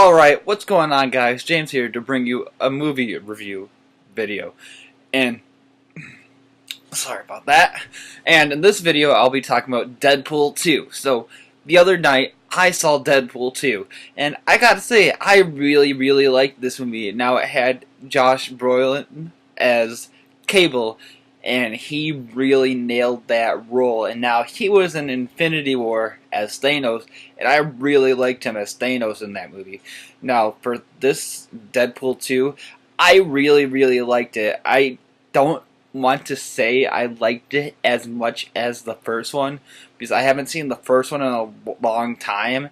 Alright, what's going on, guys? James here to bring you a movie review video. And, sorry about that. And in this video, I'll be talking about Deadpool 2. So, the other night, I saw Deadpool 2. And I gotta say, I really liked this movie. Now, it had Josh Brolin as Cable, and he really nailed that role. And now he was in Infinity War as Thanos, and I really liked him as Thanos in that movie. Now, for this Deadpool 2, I really liked it. I don't want to say I liked it as much as the first one, because I haven't seen the first one in a long time,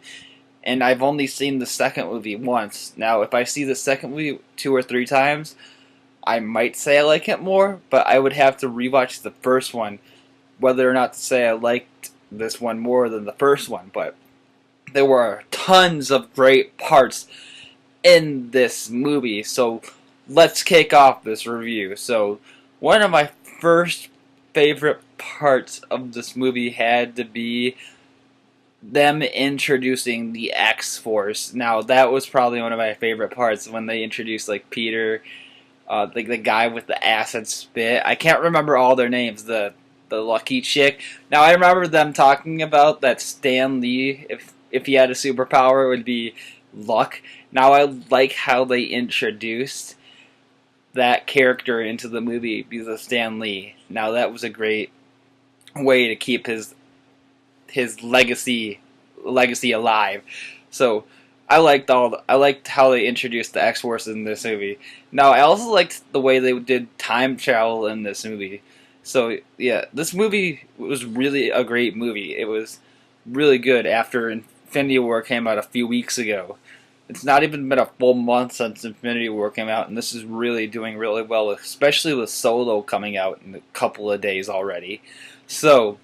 and I've only seen the second movie once. Now, if I see the second movie 2 or 3 times, I might say I like it more, but I would have to rewatch the first one, whether or not to say I liked this one more than the first one. But there were tons of great parts in this movie, so let's kick off this review. So, one of my first favorite parts of this movie had to be them introducing the X-Force. Now, that was probably one of my favorite parts, when they introduced, like, Peter, like the guy with the acid spit. I can't remember all their names. The lucky chick. Now, I remember them talking about that Stan Lee, if he had a superpower, it would be luck. Now, I like how they introduced that character into the movie because of Stan Lee. Now, that was a great way to keep his legacy alive. So, I liked how they introduced the X-Force in this movie. Now, I also liked the way they did time travel in this movie. So, yeah, this movie was really a great movie. It was really good after Infinity War came out a few weeks ago. It's not even been a full month since Infinity War came out, and this is really doing really well, especially with Solo coming out in a couple of days already. So,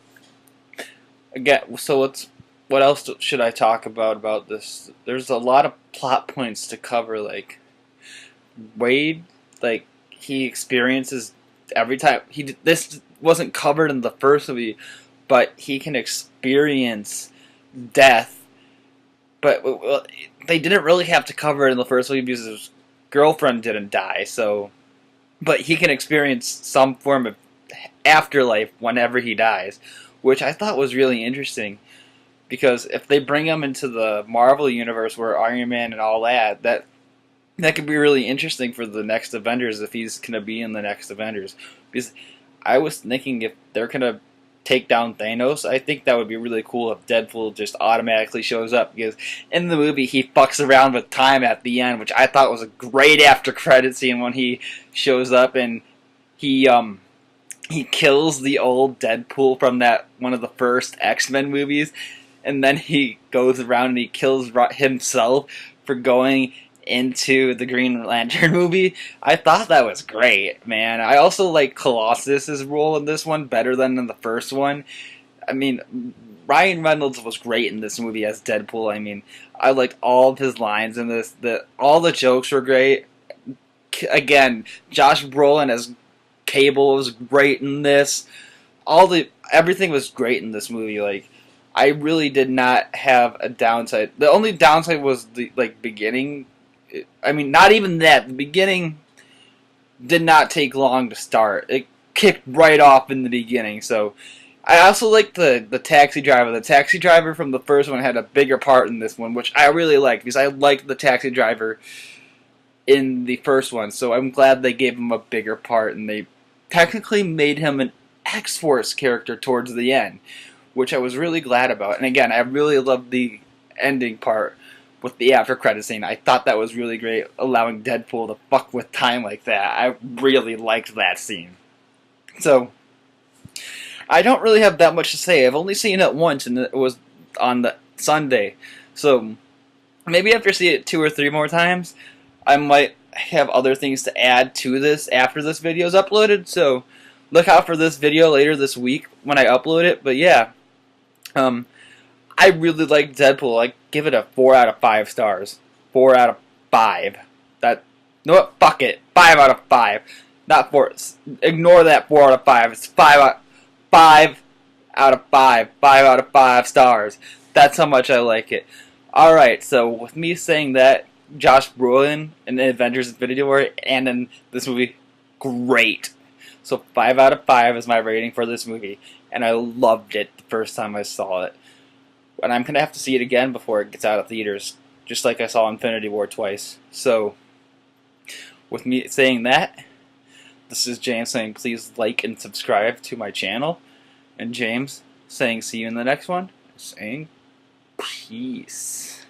again, what else should I talk about this? There's a lot of plot points to cover, like Wade, like he experiences every time this wasn't covered in the first movie, but he can experience death. But they didn't really have to cover it in the first movie because his girlfriend didn't die. So, but he can experience some form of afterlife whenever he dies, which I thought was really interesting. Because if they bring him into the Marvel universe where Iron Man and all that could be really interesting for the next Avengers if he's going to be in the next Avengers. Because I was thinking if they're going to take down Thanos, I think that would be really cool if Deadpool just automatically shows up. Because in the movie he fucks around with time at the end, which I thought was a great after credit scene when he shows up and he kills the old Deadpool from that one of the first X-Men movies. And then he goes around and he kills himself for going into the Green Lantern movie. I thought that was great, man. I also like Colossus's role in this one better than in the first one. I mean, Ryan Reynolds was great in this movie as Deadpool. I mean, I liked all of his lines in this. All the jokes were great. Again, Josh Brolin as Cable was great in this. Everything was great in this movie. Like, I really did not have a downside. The only downside was the beginning. I mean, not even that. The beginning did not take long to start. It kicked right off in the beginning. So, I also liked the taxi driver. The taxi driver from the first one had a bigger part in this one, which I really liked because I liked the taxi driver in the first one. So I'm glad they gave him a bigger part and they technically made him an X-Force character towards the end, which I was really glad about. And again, I really loved the ending part with the after credit scene. I thought that was really great, allowing Deadpool to fuck with time like that. I really liked that scene. So, I don't really have that much to say. I've only seen it once, and it was on the Sunday. So, maybe after seeing it 2 or 3 more times, I might have other things to add to this after this video is uploaded. So, look out for this video later this week when I upload it. But yeah, I really like Deadpool. I give it a 4 out of 5 stars. 4 out of 5. You know what? Fuck it. 5 out of 5. Not 4. Ignore that 4 out of 5. It's 5 out of 5. 5 out of 5 stars. That's how much I like it. Alright, so with me saying that, Josh Brolin in the Avengers Infinity War and in this movie, great. So 5 out of 5 is my rating for this movie, and I loved it the first time I saw it. And I'm gonna have to see it again before it gets out of theaters, just like I saw Infinity War twice. So, with me saying that, this is James saying please like and subscribe to my channel, and James saying see you in the next one, saying peace.